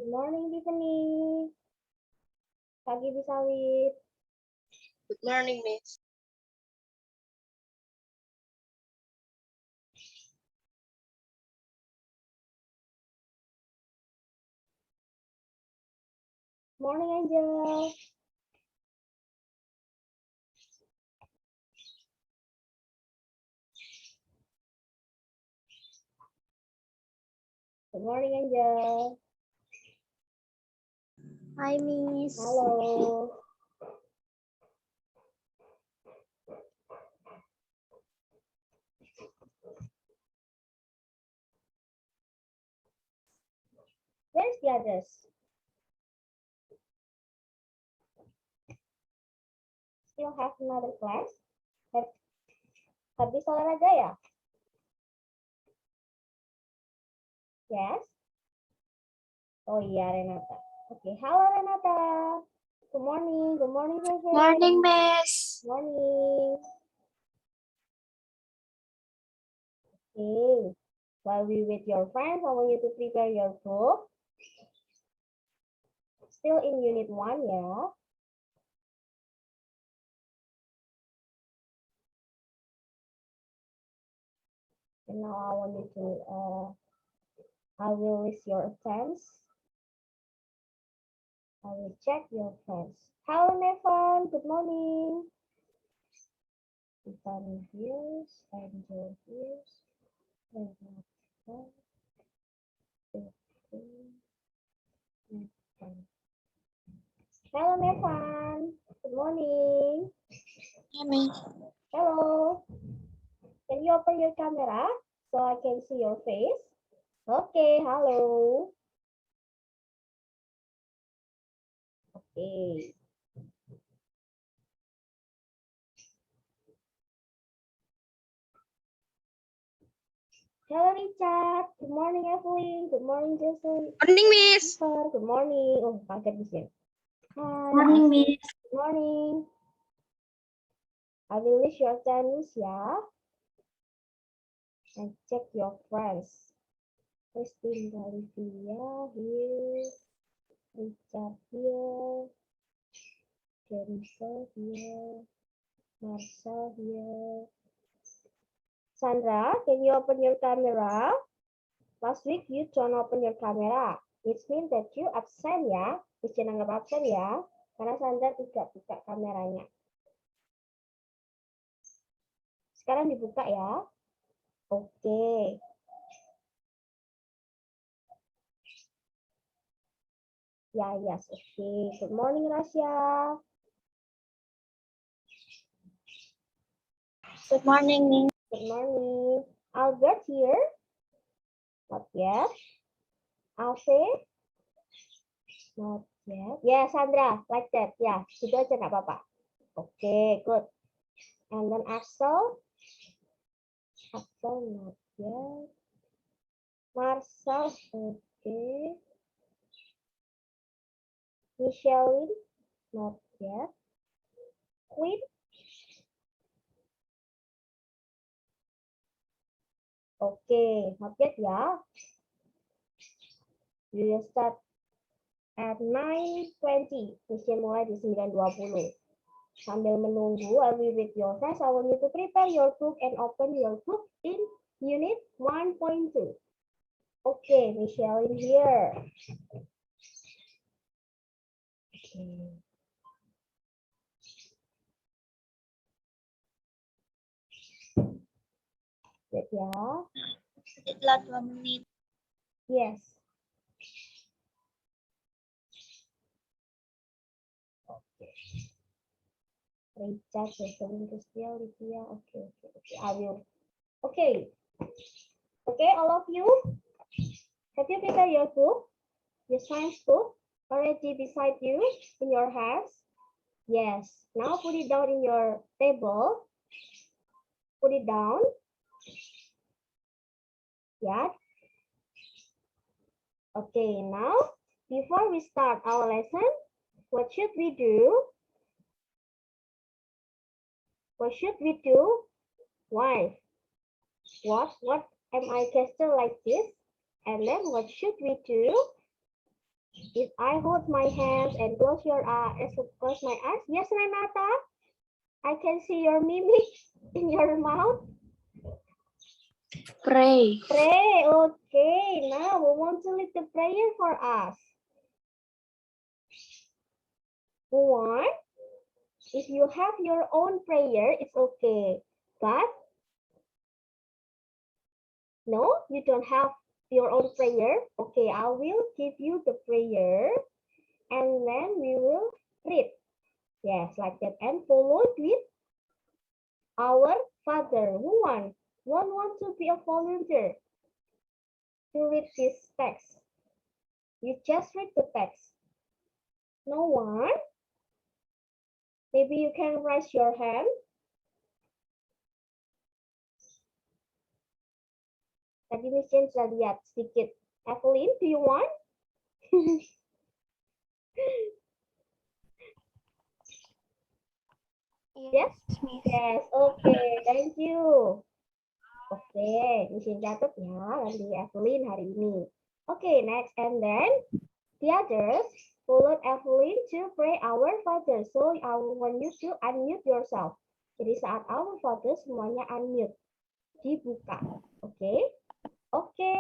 Good morning, Tiffany. Pagi Bisawit. Good morning, Miss. Morning, Angel. Good morning, Angel. Hi, Miss. Halo. Where's the others? Still have another class? Habis olahraga ya? Yes? Oh iya, Renata. Oke, halo Renata. Good morning. Good morning, Fefe. Morning, Miss. Morning. Okay. While we with your friends, I want you to prepare your book. Still in unit 1 ya. And now I want you to, I will list your attempts. I will check your friends. Hello, Nevan. Good morning. Ivan here's, Angel here's, Hello, Nevan. Good morning. Hi, Miss. Hello. Can you open your camera so I can see your face? Okay, hello. Okay. Hello, Richard. Good morning, Evelyn. Good morning, Jason. Morning, Miss. Good morning. Oh, kaget di sini. Hi. Morning, Ashley. Miss. Good morning. I will list your attendance, yeah. And check your friends. Christine Olivia here. Richard here. Jennifer here. Marcel here. Sandra, can you open your camera? Last week you don't open your camera. It means that you absent ya. Jangan anggap absen ya. Karena Sandra tidak buka kameranya. Sekarang dibuka ya. Oke. Ya, yes, oke. Good morning, Rasya. Good morning, Miss. Good morning. Albert here? Not yet. Alfie? Not yet. Yeah, Sandra, like that. Ya, gitu aja nggak apa-apa. Oke, good. And then Axel? Axel, not yet. Marcel, okay. Michelle, not yet. Queen? Okay, not yet ya. We will start at 9:20. Session mulai di 9:20. Sambil menunggu, I will read your friends. I want you to prepare your book and open your book in unit 1.2. Okay, Michelle in here. Okay. Wait ya. Setelah 2 menit. Yes. Okay. Richard, Jocelyn, Kristia, Olivia. Okay. I will. Okay. Okay, all of you. Have you prepared your book? Your science book already beside you in your hands? Yes. Now put it down in your table. Put it down. Yeah. Okay, now before we start our lesson, what should we do? What should we do? Why? What am I gesture like this? And then what should we do? If I hold my hands and close your eyes, close my eyes. Yes, Renata, I can see your mimic in your mouth. Pray. Pray. Okay, now we want to lead the prayer for us. One, if you have your own prayer, it's okay. But no, you don't have your own prayer. Okay, I will give you the prayer and then we will read. Yes, like that. And follow it with our Father. Who want to be a volunteer to read this text? You just read the text. No one? Maybe you can raise your hand. Tadi Miss Jane sudah lihat sedikit. Evelyn, do you want? Yes? Yes, okay, thank you. Oke, Miss Jane catat ya, nanti Evelyn hari ini. Okay, next, and then the others followed Evelyn to pray our Father. So I want you to unmute yourself. Jadi saat our Father semuanya unmute, dibuka. Oke, oke.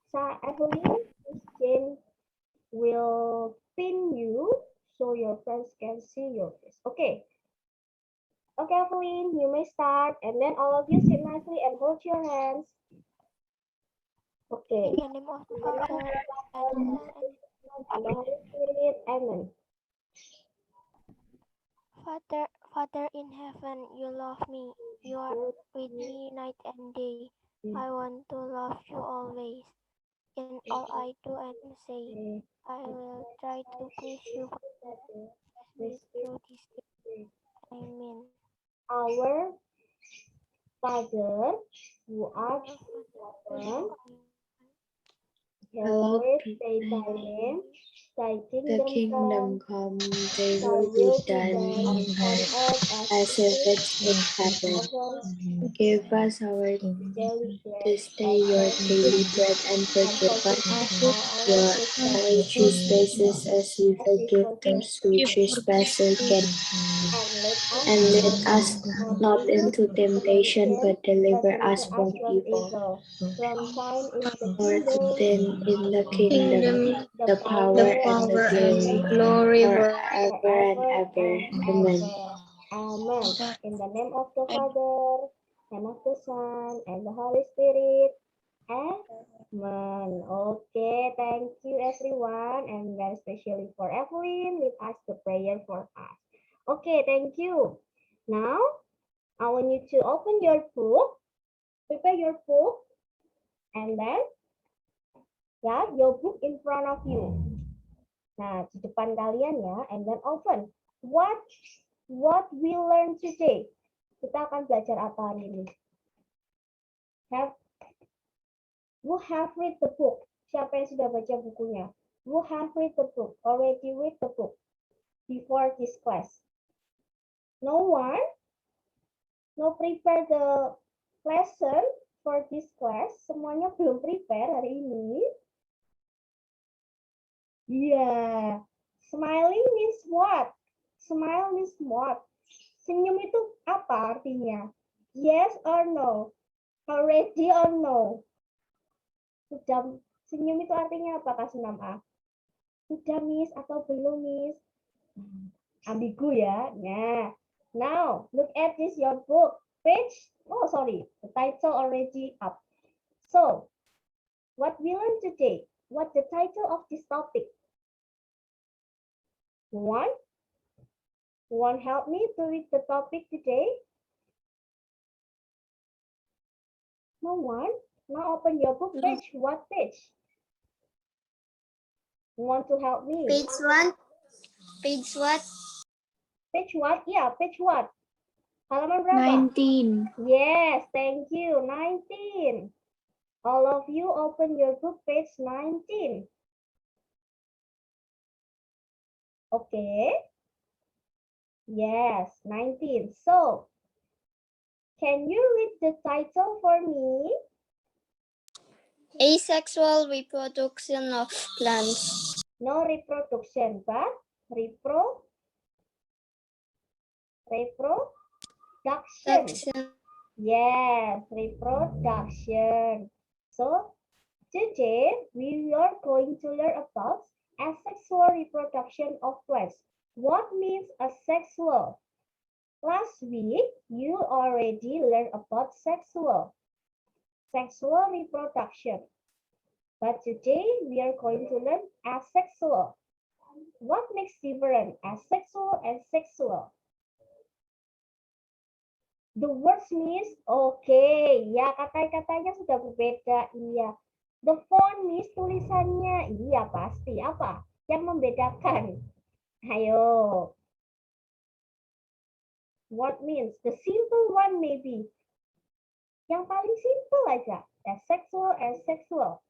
Saat Evelyn, Miss Jane will pin you so your friends can see your face. Okay. Okay, Evelyn, you may start, and then all of you sit nicely and hold your hands. Okay. In the name of the Father, and And the Holy Spirit, amen. Father in heaven, you love me. You are with me night and day. I want to love you always. In all I do and say, I will try to please you through this day. Amen. Our Father, who art in heaven, hallowed be thy name. Thy The kingdom kingdom come. come, thy Thy will be will be done done on earth as as if it it's is in in heaven. heaven. Give us our Daily bread, this day your daily bread and forgive us our trespasses as we forgive those who trespass against. And lead us not into temptation, but deliver us from evil. From thine is the For kingdom, then in the kingdom, the power and the glory forever and ever. Amen. Amen. In the name of the Father, and of the Son, and the Holy Spirit. Amen. Okay, thank you everyone, and then especially for Evelyn, lead us the prayer for us. Okay, thank you. Now, I want you to open your book, prepare your book, and then, yeah, your book in front of you. Nah, di depan kalian ya, and then open. What we learn today? Kita akan belajar apa hari ini? Who have read the book? Siapa yang sudah baca bukunya? Who have read the book? Already read the book before this class? No one? No prepare the lesson for this class? Semuanya belum prepare hari ini? Yeah. Smiling means what? Smile means what? Senyum itu apa artinya? Yes or no? Already or no? Sudah, senyum itu artinya apa, Kak Sunam-A? Sudah, Miss, atau belum, Miss? Ambigu ya. Nah, now look at this, your book. Page, oh sorry, the title already up. So, what we learn today? What's the title of this topic? One help me to read the topic today? No one? Now open your book page. What page? You want to help me? Page what? Page what? Page what? Yeah, page what? Halaman berapa? 19. Yes, thank you. 19. All of you open your book page 19. Okay. Yes, 19. So, can you read the title for me? Asexual reproduction of plants. No reproduction, but reproduction. Yes, reproduction. So today we are going to learn about asexual reproduction of plants. What means asexual? Last week you already learned about sexual reproduction. But today we are going to learn asexual. What makes different asexual and sexual? The words means okay, ya kata-katanya sudah berbeda, iya. The font means tulisannya, iya pasti. Apa yang membedakan? Ayo. What means? The simple one maybe. Yang paling simple aja. Asexual and sexual.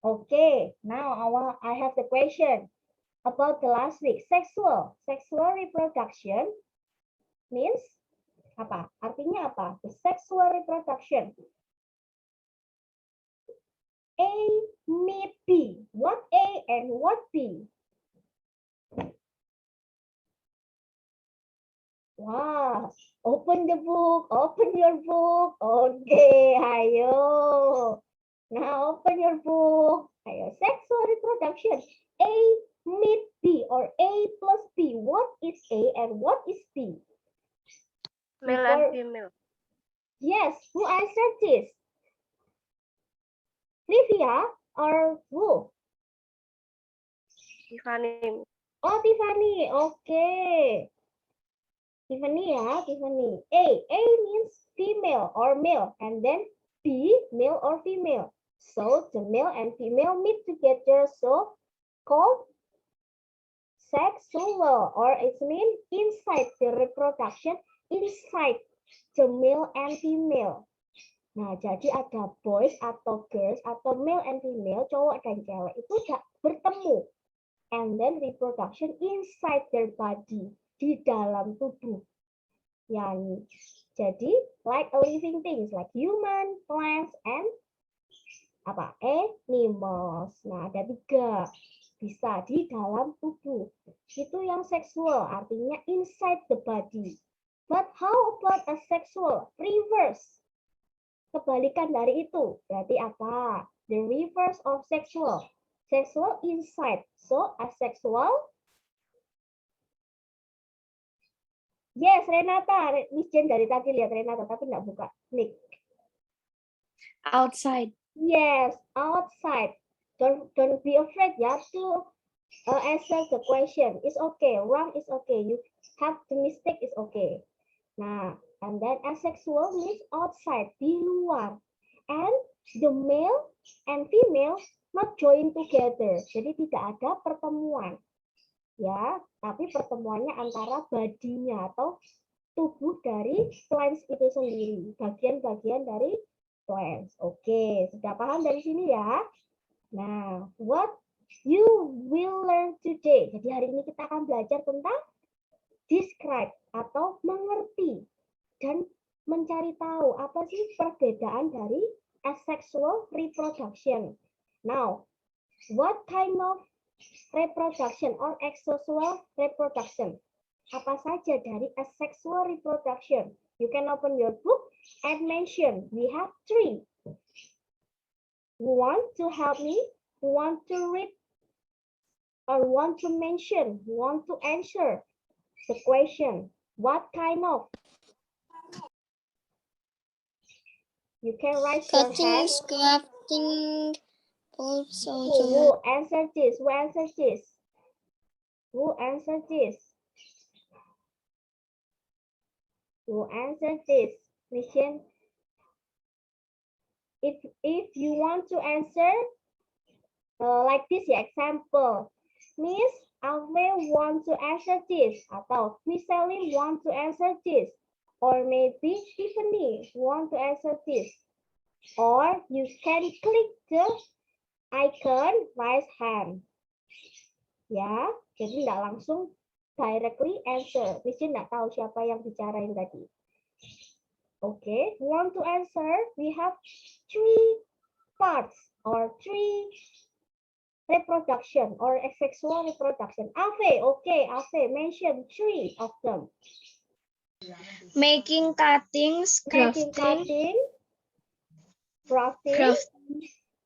Okay, now I have the question about the last week. Sexual reproduction means apa? Artinya apa? The sexual reproduction. A meet B. What A and what B? Wow, open the book, open your book. Okay, ayo. Now open your book. Ayo, sexual reproduction. A meet B or A plus B. What is A and what is B? Male and female. Yes, who answered this? Livia or who? Tiffany. Oh, Tiffany. Okay. Tiffany ya, Tiffany. A means female or male. And then B, male or female. So the male and female meet together. So called sexual, or it means inside the reproduction, inside the male and female. Nah, jadi ada boys atau girls atau male and female, cowok dan cewek itu bertemu. And then reproduction inside their body, di dalam tubuh. Yani, jadi like a living things like human, plants, and apa? Animals. Nah, ada 3. Bisa di dalam tubuh. Itu yang seksual, artinya inside the body. But how about asexual? Reverse. Kebalikan dari itu. Berarti apa? The reverse of sexual. Sexual inside. So, asexual. Yes, Renata. Miss Jen dari tadi lihat Renata, tapi nggak buka. Nick. Outside. Yes, outside. Don't be afraid ya to answer the question. It's okay. Wrong is okay. You have the mistake is okay. Nah, and then asexual means outside, di luar. And the male and female not join together. Jadi tidak ada pertemuan. Ya, tapi pertemuannya antara badinya atau tubuh dari plants itu sendiri. Bagian-bagian dari plants. Oke, sudah paham dari sini ya? Nah, what you will learn today. Jadi hari ini kita akan belajar tentang describe atau mengerti dan mencari tahu apa sih perbedaan dari asexual reproduction. Now, what kind of reproduction or asexual reproduction? Apa saja dari asexual reproduction? You can open your book and mention. We have 3. Who want to help me? Who want to read? Or want to mention? Who want to answer the question? What kind of? You can raise your hand. Crafting, also. Who answered this? Who answered this? Who answered this? Who answered this? Mission. If you want to answer like this, example, Miss Ave want to answer this, atau Miss Sally want to answer this, or maybe Tiffany want to answer this, or you can click the icon raise hand. Ya, jadi nggak langsung directly answer. Miss nggak tahu siapa yang bicarain tadi. Okay, want to answer? We have 3 parts. or three reproduction or asexual reproduction? Ave, okay, Ave, mention three of them. Making cuttings, Making grafting, cutting, crafting,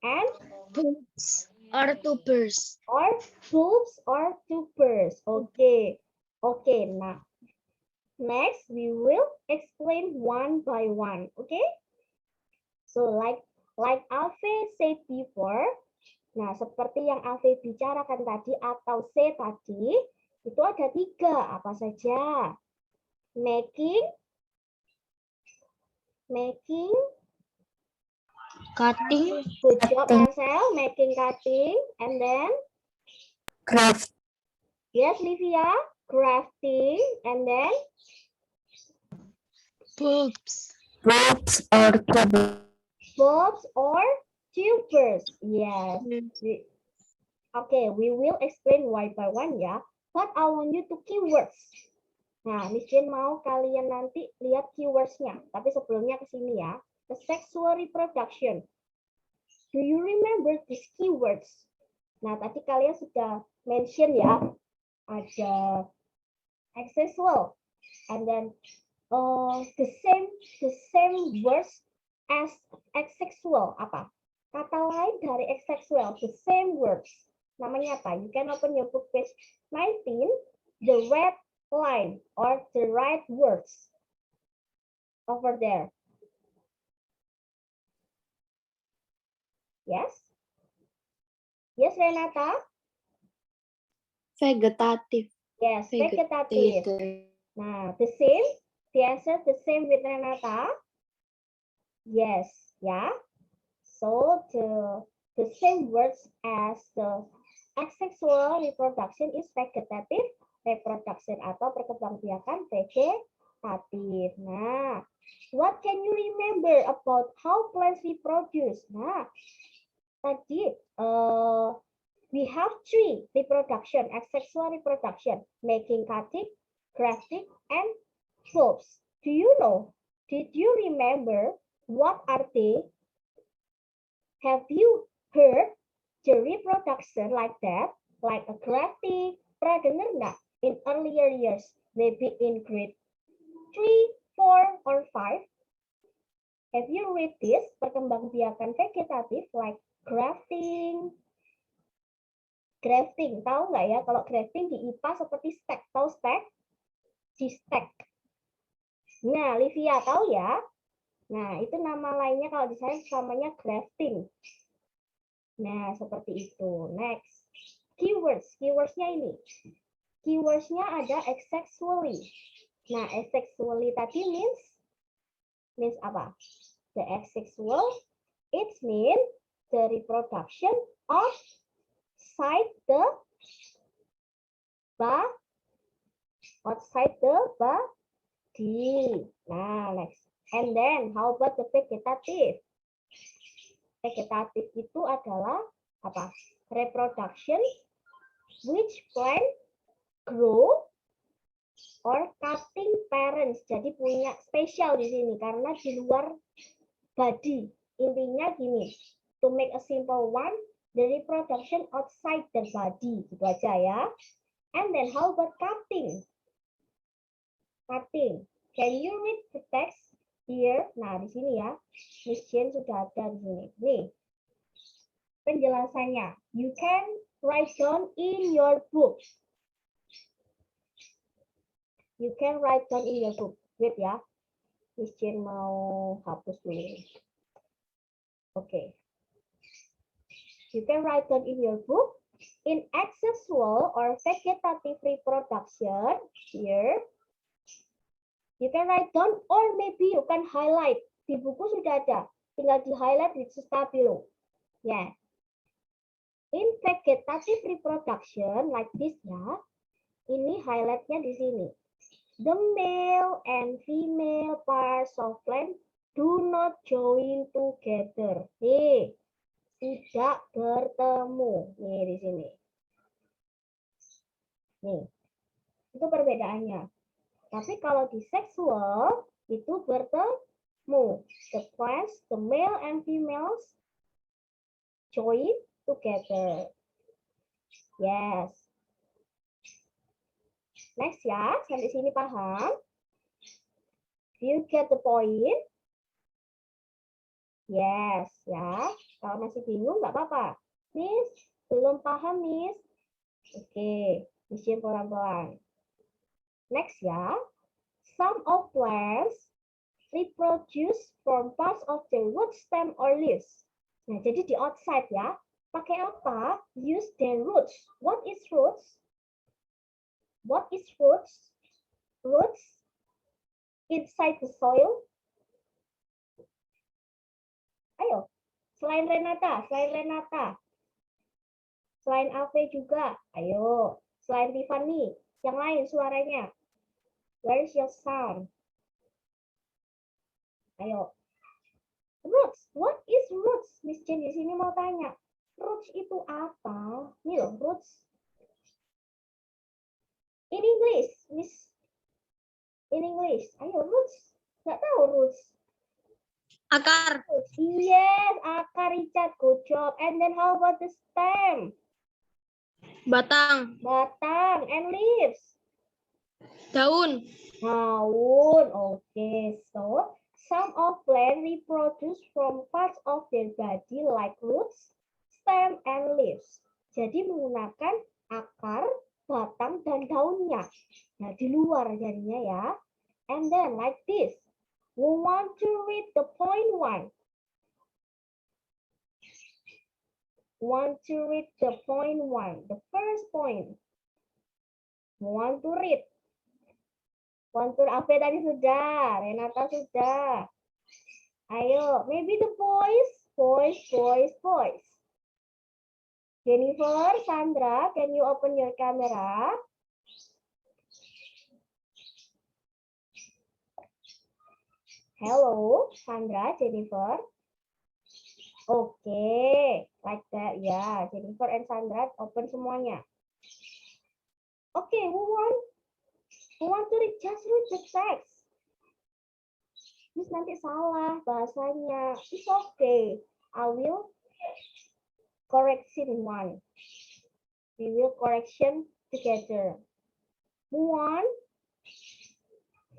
and bulbs or tubers. or bulbs or tubers. Okay, okay. Now, next we will explain one by one. Okay. So like Ave said before. Nah, seperti yang Ave bicarakan tadi atau C tadi, itu ada tiga, apa saja? Making, Cutting, good job Marcel, making, cutting, and then, craft, yes Livia, crafting, and then, bulbs or tubers. bulbs or tubers. Yes. Okay, we will explain one by one ya. But I want you to keywords. Nah, Miss Jane mau kalian nanti lihat keywordsnya. Tapi sebelumnya ke sini ya. The sexual reproduction. Do you remember these keywords? Nah, tadi kalian sudah mention ya. Ada asexual. And then the same words as asexual. Apa? Kata lain dari asexual. The same words. Namanya apa? You can open your book page 19. The red line or the right words over there. Yes? Yes, Renata? Vegetative. Yes, vegetative. Nah, the same. The answer the same with Renata. Yes, yeah. So the same words as the asexual reproduction is vegetative reproduction atau perkembangbiakan vegetatif. Nah, what can you remember about how plants reproduce? Nah, tadi we have three reproduction, asexual reproduction, making, cutting, grafting, and bulbs. Do you know? Did you remember what are they? Have you heard the reproduction like that, like a grafting? Pernah dengar nggak in earlier years, maybe in grade 3, 4, or 5? Have you read this? Perkembangbiakan vegetatif like grafting. Grafting, tahu nggak ya? Kalau grafting di IPA seperti stack, tahu stack? Di stack. Nah, Livia tahu ya? Nah, itu nama lainnya kalau di saya namanya grafting. Nah, seperti itu. Next. Keywords. Keywordsnya ini. Keywordsnya ada asexually. Nah, asexually tadi means apa? The asexual, it means the reproduction of outside the body. Nah, next. And then, how about the vegetative? Vegetative itu adalah apa? Reproduction which plant grow or cutting parents. Jadi punya spesial di sini karena di luar body. Intinya gini, to make a simple one, the reproduction outside the body. Gitu aja ya. And then how about cutting? Cutting. Can you read the text here? Nah, di sini ya. Miss Jane sudah ada di sini. Nih. Penjelasannya. You can write down in your book. You can write down in your book. Wait ya. Miss Jane mau hapus dulu. Oke. You can write down in your book. In asexual or vegetative reproduction, here, you can write down or maybe you can highlight. Di buku sudah ada. Tinggal di highlight with stabilo. Ya. In vegetative reproduction, like this ya. Ini highlightnya di sini. The male and female parts of plant do not join together. Nih, tidak bertemu. Nih di sini. Nih, itu perbedaannya. Tapi kalau di seksual itu bertemu. The plants, the male and females join together. Yes. Next ya, sampai sini paham? Do you get the point? Yes, ya. Kalau masih bingung nggak apa-apa. Miss, belum paham, Miss. Oke, Miss pelan-pelan. Next ya. Some of plants reproduce from parts of the root, stem, or leaves. Nah, jadi di outside ya. Pakai apa? Use their roots. What is roots? What is roots? Roots inside the soil. Ayo, selain Renata. Selain Ave juga. Ayo, selain Tiffany. Yang lain suaranya. Where is your sound? Ayo. Roots. What is roots? Miss Jen di sini mau tanya. Roots itu apa? Nih loh, roots. In English, Miss. In English. Ayo, roots. Nggak tahu roots. Akar. Yes, akar, Richard. Good job. And then how about the stem? Batang. Batang. And leaves? Daun. Daun. Okay, so some of plants reproduce from parts of their body like roots, stem, and leaves. Jadi menggunakan akar, batang, dan daunnya. Nah, di luar jadinya ya. And then like this. We want to read the point 1. Want to read the point 1. The first point. Want to read. Want to Ave tadi sudah, Renata sudah. Ayo, maybe the boys. Jennifer, Sandra, can you open your camera? Hello, Sandra, Jennifer. Okay, like that. Yeah, Jennifer and Sandra open semuanya. Okay, who want to read? Just read the text. Miss nanti salah bahasanya. It's okay. I will correction 1. We will correction together. Move on.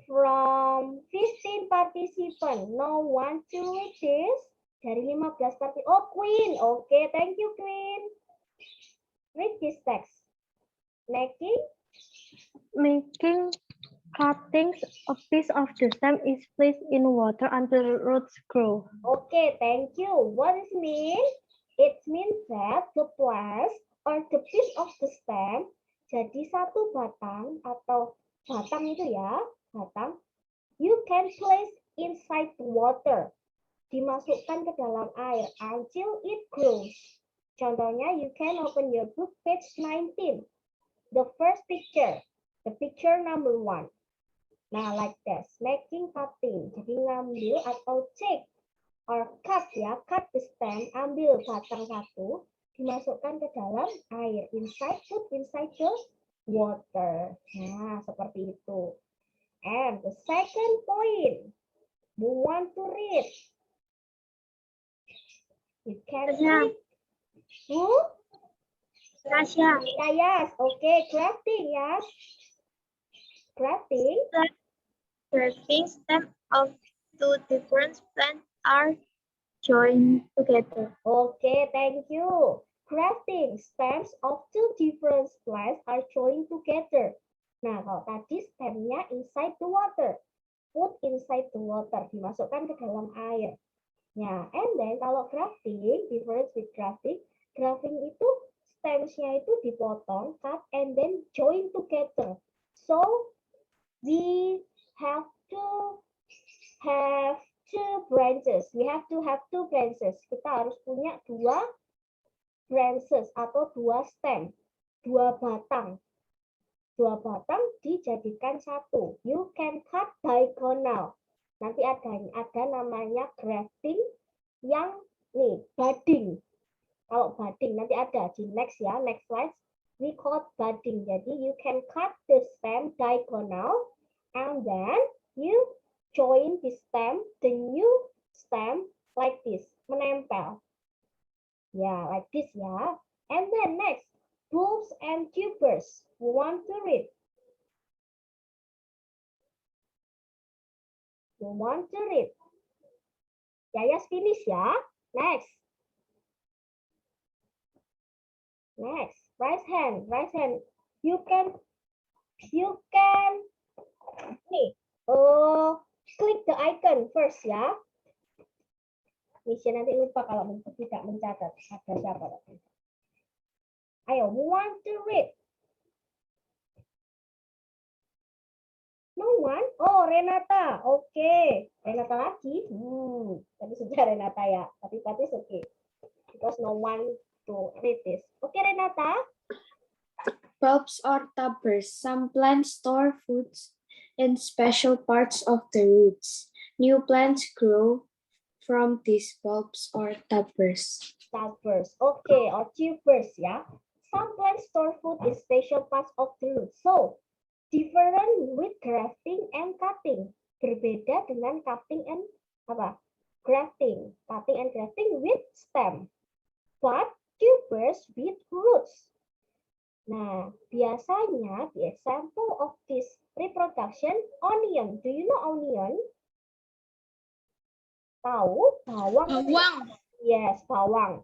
From 15 participants, no one to read this. Dari 15 participants. Oh, Queen. Okay, thank you, Queen. Read this text. Making cuttings, a piece of the stem is placed in water until roots grow. Okay, thank you. What does it mean? It means that the plant or the piece of the stem, jadi satu batang atau batang itu ya, batang, you can place inside the water. Dimasukkan ke dalam air until it grows. Contohnya, you can open your book page 19. The first picture, the picture number 1. Nah, like this, making cutting. Jadi ngambil atau take or cut ya, cut the stem, ambil batang satu, dimasukkan ke dalam air. Put inside the water. Nah, seperti itu. And the second point, we want to read. You can read. Who? Tasya. Yes. Okay, crafting, yes. Crafting. Grafting stem of two different plants are joined together. Okay, thank you. Crafting stems of two different plants are joined together. Nah, kalau tadi stemnya inside the water. Put inside the water. Dimasukkan ke dalam air. Ya, and then kalau grafting, difference with grafting, grafting itu stems-nya itu dipotong, cut, and then join together. So, we have to have two branches. We have to have two branches. Kita harus punya dua branches atau dua stem, dua batang. Dua batang dijadikan satu. You can cut diagonal. Nanti ada namanya grafting yang nih budding. Kalau budding nanti ada di next ya, next slide. We call budding. Jadi you can cut the stem diagonal and then you join the stem, the new stem like this, menempel. Yeah, like this, yeah. And then next, bulbs and tubers. You want to read? You want to read? Yayas finish, yeah. Next. Next, raise hand, raise hand. You can nih, click the icon first ya. Misha nanti lupa kalau tidak mencatat ada siapa. Ayo, who want to read? No one? Oh, Renata. Oke. Renata lagi. Tadi sudah Renata ya. Tapi is okay. Because no one to read this. Oke, Renata. Bulbs or tubers. Some plants store foods in special parts of the roots. New plants grow from these bulbs or tubers. Tubers. Okay, or tubers ya. Some plants store food in special parts of the root. So, different with grafting and cutting. Berbeda dengan cutting and grafting. Cutting and grafting with stem. But tubers with roots. Nah, biasanya the example of this reproduction, onion. Do you know onion? Tahu? Bawang. Bawang. Yes, bawang.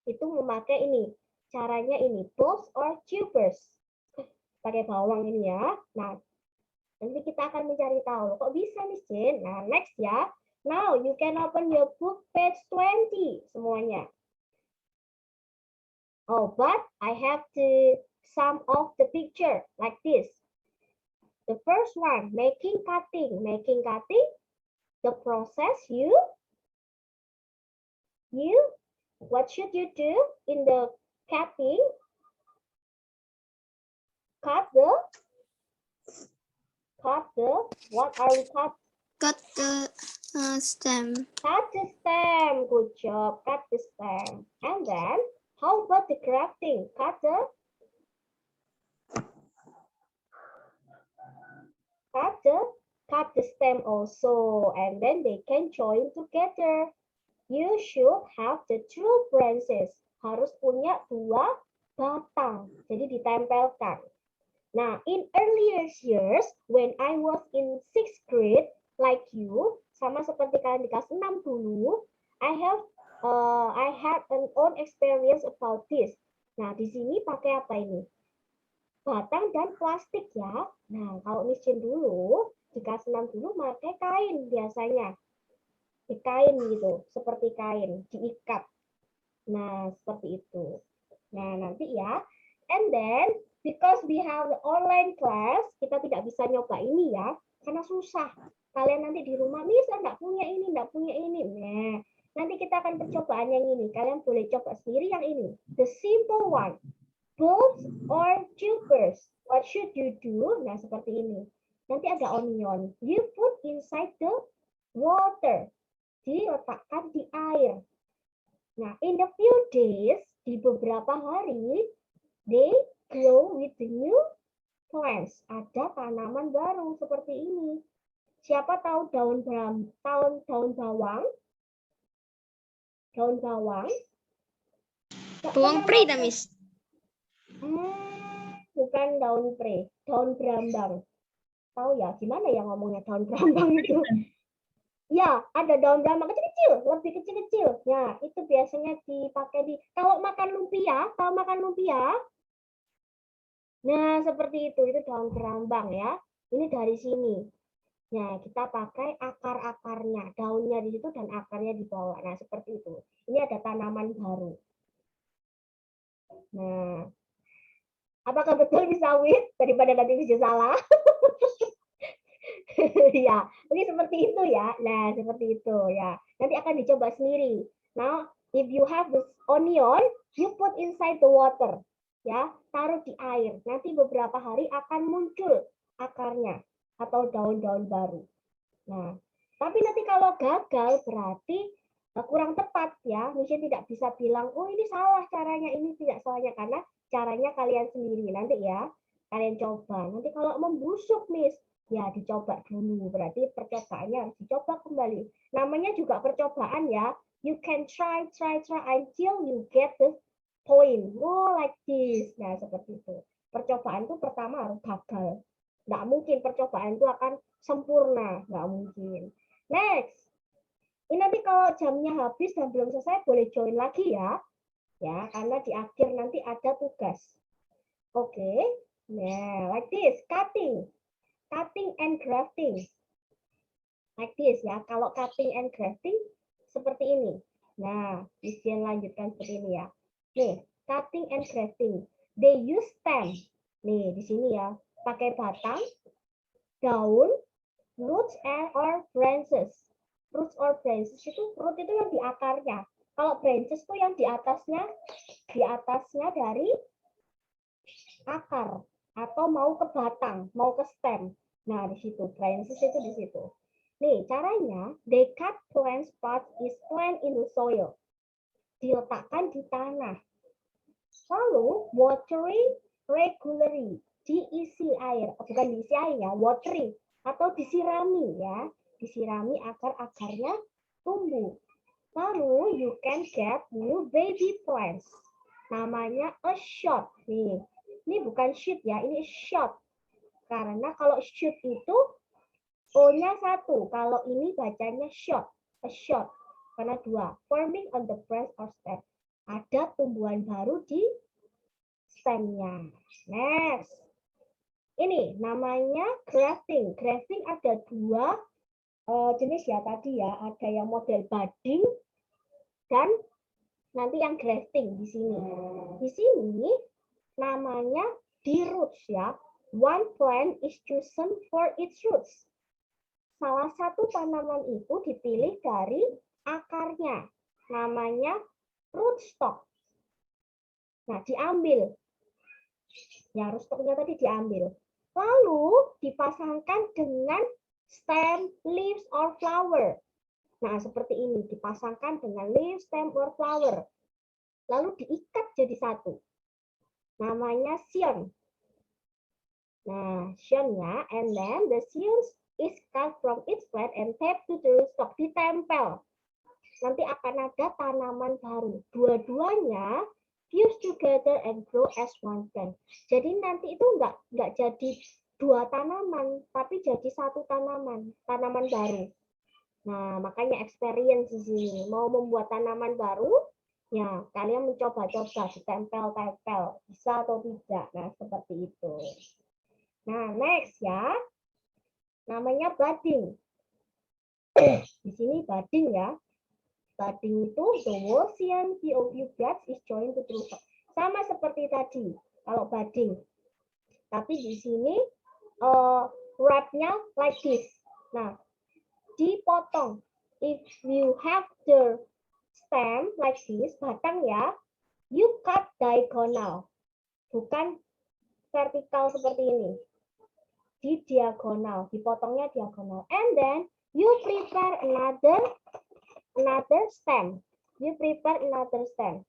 Itu memakai ini. Caranya ini, bulbs or tubers. Pakai bawang ini ya. Nah, nanti kita akan mencari tahu. Kok bisa nih, Jin? Nah, next ya. Now, you can open your book page 20 semuanya. Oh, but I have to some of the picture like this. The first one, making cutting. Making cutting, the process what should you do in the cutting? Cut the, what are we cut? Cut the stem. Cut the stem, good job, cut the stem. And then, how about the grafting? Cut the stem also, and then they can join together. You should have the two branches. Harus punya dua batang. Jadi ditempelkan. Nah, in earlier years, when I was in 6th grade, like you, sama seperti kalian di kelas 6 dulu, I had an own experience about this. Nah, di sini pakai apa ini? Batang dan plastik ya. Nah, kalau Miss Jin dulu, di kelas 6 dulu pakai kain biasanya. Di kain gitu, seperti kain, diikat. Nah, seperti itu. Nah, nanti ya. And then, because we have the online class, kita tidak bisa nyoba ini ya, karena susah. Kalian nanti di rumah, Miss, enggak punya ini, enggak punya ini. Nah, nanti kita akan percobaan yang ini. Kalian boleh coba sendiri yang ini. The simple one. Bulbs or tubers. What should you do? Nah, seperti ini. Nanti ada onion. You put inside the water. Diletakkan di air. Nah, in the few days, di beberapa hari, they grow with the new plants. Ada tanaman baru seperti ini. Siapa tahu daun bawang? Daun bawang? Bawang pre, Miss. Bukan daun pre, daun berambang. Tahu ya, gimana ya ngomongnya daun berambang itu? Ya, ada daun berambang kecil-kecil, lebih kecil-kecil. Ya, itu biasanya dipakai di kalau makan lumpia, tahu makan lumpia? Nah, seperti itu daun berambang ya. Ini dari sini. Nah, kita pakai akar-akarnya, daunnya di situ dan akarnya di bawah. Nah, seperti itu. Ini ada tanaman baru. Nah, apakah betul bisa wit daripada nanti bisa salah? Ya, ini seperti itu ya. Nah, seperti itu ya. Nanti akan dicoba sendiri. Now, if you have this onion, you put inside the water. Ya, taruh di air. Nanti beberapa hari akan muncul akarnya atau daun-daun baru. Nah, tapi nanti kalau gagal berarti kurang tepat ya. Misalnya tidak bisa bilang, oh ini salah caranya, ini tidak salahnya karena caranya kalian sendiri nanti ya. Kalian coba. Nanti kalau membusuk, Miss, ya dicoba dulu. Berarti percobaannya harus dicoba kembali. Namanya juga percobaan ya. You can try until you get the point. Oh, like this. Nah, seperti itu. Percobaan itu pertama harus gagal. Nggak mungkin percobaan itu akan sempurna. Nggak mungkin. Next. Ini nanti kalau jamnya habis dan belum selesai, boleh join lagi ya. Ya, karena di akhir nanti ada tugas. Oke. Nah, like this. Cutting and grafting. Like this ya. Kalau cutting and grafting seperti ini. Nah, Miss lanjutkan seperti ini ya. Nih, cutting and grafting. They use stem. Nih, di sini ya. Pakai batang, daun, roots or branches. Roots or branches itu root itu yang di akarnya. Kalau branches itu yang di atasnya dari akar atau mau ke batang, mau ke stem. Nah, di situ branches itu di situ. Nih, caranya they cut plants part is plant in the soil. Diletakkan di tanah. Lalu watering regularly, diisi air, bukan diisi air ya, watering atau disirami ya. Disirami agar akarnya tumbuh. Lalu you can get new baby plants. Namanya a shoot. Nih, ini bukan shoot ya, ini shoot. Karena kalau shoot itu O-nya satu. Kalau ini bacanya shot. A shot. Karena dua. Forming on the branch or stem. Ada tumbuhan baru di stemnya. Next. Ini namanya grafting. Grafting ada dua jenis ya tadi ya. Ada yang model budding dan nanti yang grafting di sini. Di sini namanya di roots ya. One plant is chosen for its roots. Salah satu tanaman itu dipilih dari akarnya. Namanya rootstock. Nah, diambil. Ya, rootstocknya tadi diambil. Lalu dipasangkan dengan stem, leaves, or flower. Nah, seperti ini. Dipasangkan dengan leaves, stem, or flower. Lalu diikat jadi satu. Namanya scion. Nah, scion ya. And then the scions is cut from its plant and taped to the rootstock. Ditempel. Nanti akan ada tanaman baru. Dua-duanya fuse together and grow as one plant. Jadi nanti itu nggak jadi dua tanaman, tapi jadi satu tanaman baru. Nah, makanya experience di sini. Mau membuat tanaman baru, ya kalian mencoba-coba, ditempel-tempel, bisa atau tidak. Nah, seperti itu. Nah, next ya. Namanya budding. Di sini budding ya. Budding itu the Wolfsian POU buds is joined to root. Sama seperti tadi kalau budding. Tapi di sini wrap-nya like this. Nah, dipotong. If you have the stem like this, batang ya, you cut diagonal. Bukan vertikal seperti ini. Di diagonal, dipotongnya diagonal. And then you prepare another stem. You prepare another stem.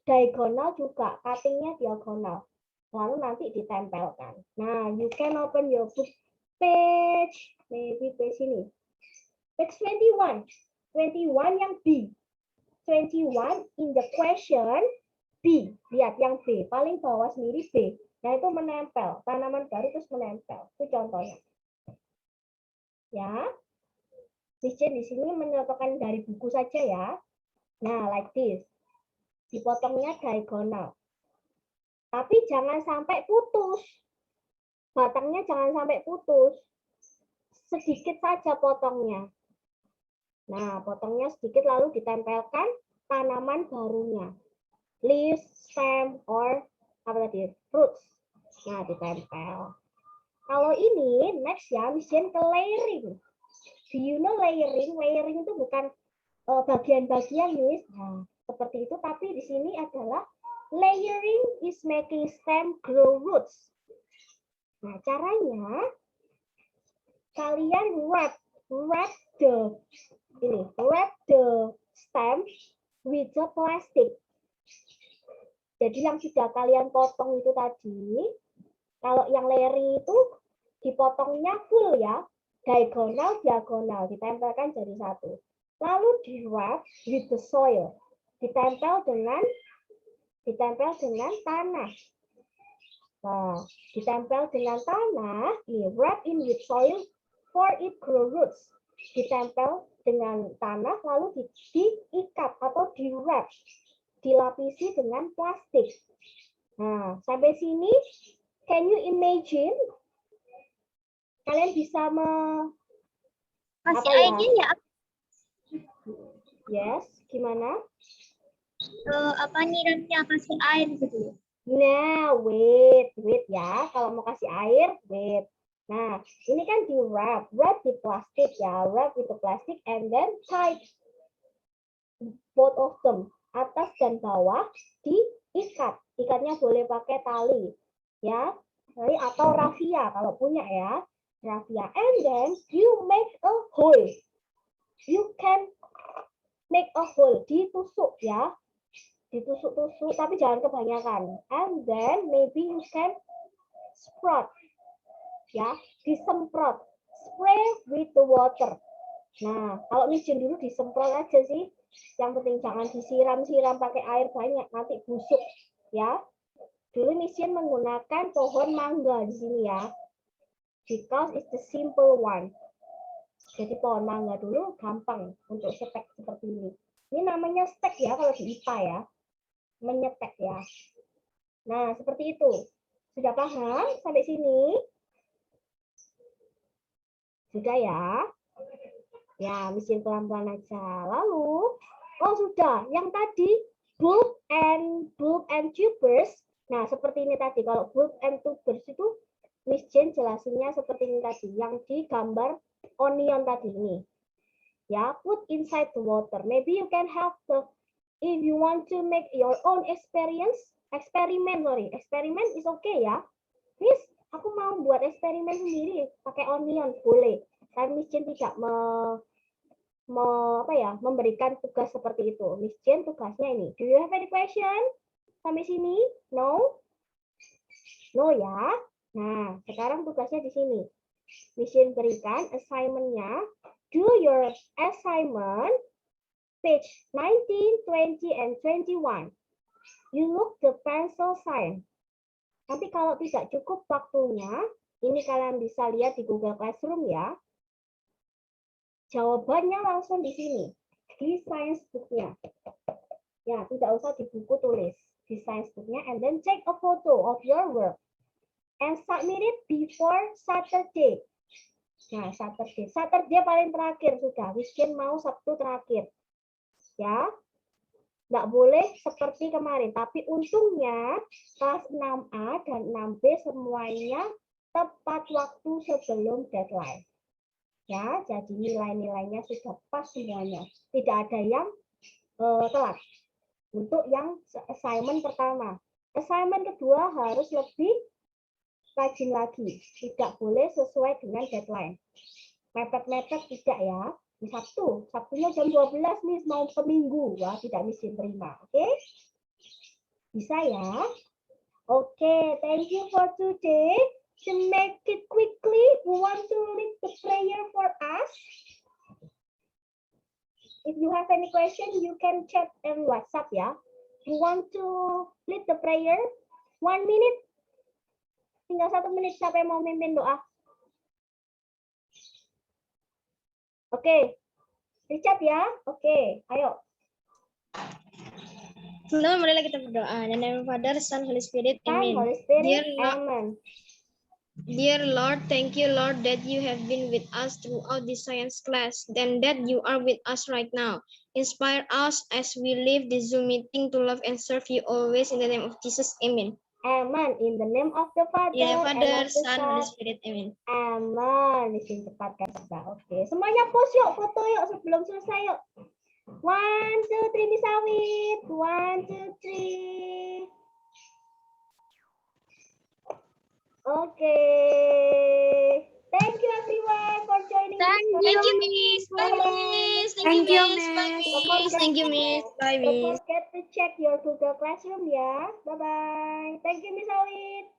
Diagonal juga, cuttingnya diagonal. Lalu nanti ditempelkan. Nah, you can open your book page, maybe page ini. Page 21. 21 yang B. 21 in the question B. Lihat yang B, paling bawah sendiri B. Nah, itu menempel. Tanaman baru terus menempel. Itu contohnya. Ya. Miss Jen di sini menyontohkan dari buku saja ya. Nah, like this. Dipotongnya diagonal. Tapi jangan sampai putus. Batangnya jangan sampai putus. Sedikit saja potongnya. Nah, potongnya sedikit lalu ditempelkan tanaman barunya. Leaves, stem, or apa tadi? Roots. Nah, ditempel. Kalau ini, next ya, Miss Jen ke layering. Do you know layering? Layering itu bukan bagian-bagian, Miss. Nah, seperti itu, tapi di sini adalah layering is making stem grow roots. Nah, caranya kalian wrap the stem with the plastic. Jadi yang sudah kalian potong itu tadi, kalau yang layering itu dipotongnya full ya, diagonal, ditempelkan jadi satu. lalu di wrap with the soil, ditempel dengan tanah. Nah, ditempel dengan tanah, ini wrap in with soil for it grow roots. Ditempel dengan tanah lalu diikat atau di wrap, dilapisi dengan plastik. Nah, sampai sini can you imagine? Kalian bisa Kasih apa ya? airnya ya? Yes, gimana? Apa nyiramnya kasih air gitu? Nah, wait ya. Kalau mau kasih air, wait. Nah, ini kan di wrap di plastik ya, wrap itu plastik and then tied both of them, atas dan bawah diikat. Ikatnya boleh pakai tali, ya, tali atau rafia kalau punya ya, rafia. And then you make a hole. You can make a hole, ditusuk ya, ditusuk-tusuk, tapi jangan kebanyakan. And then maybe you can sprout, ya, disemprot, spray with the water. Nah, kalau micin dulu disemprot aja sih. Yang penting jangan disiram-siram pakai air banyak, nanti busuk, ya. Dulu micin menggunakan pohon mangga di sini ya, because it's the simple one. Jadi pohon mangga dulu gampang untuk stek seperti ini. Ini namanya stek ya kalau di IPA ya. Menyetek ya. Nah, seperti itu. Sudah paham sampai sini? Sudah ya? Ya, mesin pelan-pelan aja. Lalu, oh sudah, yang tadi bulb and tubers. Nah, seperti ini tadi. Kalau bulb and tubers itu Miss Jane jelasinnya seperti ini tadi, yang di gambar onion tadi ini. Ya, put inside the water. Maybe you can have the, if you want to make your own experiment is okay ya. Miss, aku mau buat eksperimen sendiri pakai onion, boleh. Tapi Miss Jane tidak memberikan tugas seperti itu. Miss Jane tugasnya ini. Do you have any question? Sampai sini? No? No ya? Nah, sekarang tugasnya di sini. Miss Jane berikan assignment-nya. Do your assignment page 19, 20, and 21. You look the pencil sign. Nanti kalau tidak cukup waktunya, ini kalian bisa lihat di Google Classroom ya. Jawabannya langsung di sini, di science book-nya. Ya, tidak usah di buku tulis, di science book-nya, and then take a photo of your work and submit it before Saturday. Nah, Saturday paling terakhir sudah. Weekend mau Sabtu terakhir. Ya, nggak boleh seperti kemarin. Tapi untungnya kelas 6A dan 6B semuanya tepat waktu sebelum deadline. Ya, jadi nilai-nilainya sudah pas semuanya. Tidak ada yang telat. Untuk yang assignment pertama. Assignment kedua harus lebih rajin lagi. Tidak boleh sesuai dengan deadline. Mepet-mepet tidak ya. Di Sabtunya jam 12 nih mau ke Minggu. Wah, tidak mesti terima. Oke? Bisa ya? Oke, thank you for today. To make it quickly, we want to lead the prayer for us. If you have any question, you can chat in WhatsApp ya. You want to lead the prayer? 1 minute. Tinggal 1 menit, siapa yang mau mimpin doa? Oke. Richard ya? Oke, ayo. Sebelum marilah kita berdoa. In the name of Father, Son, Holy Spirit. Amen. Holy Spirit, Dear Lord, amen. Dear Lord, thank you, Lord, that you have been with us throughout this science class, and that you are with us right now. Inspire us as we leave this Zoom meeting to love and serve you always in the name of Jesus. Amen. Amen. In the name of the Father, In the Father, and of the Son, Holy Spirit. Amen. Amen. Di sini cepat kan? Oke. Semuanya post yuk, foto yuk sebelum selesai yuk. 1, 2, 3, Miss Awit. 1, 2, 3. Oke. Thank you everyone for joining. Thank you, Miss. Bye, Miss. Thank you, Miss. Bye, Miss. Thank you, Miss. Bye, Don't Miss. forget to check your Google Classroom ya. Bye-bye. Thank you, Miss Awit.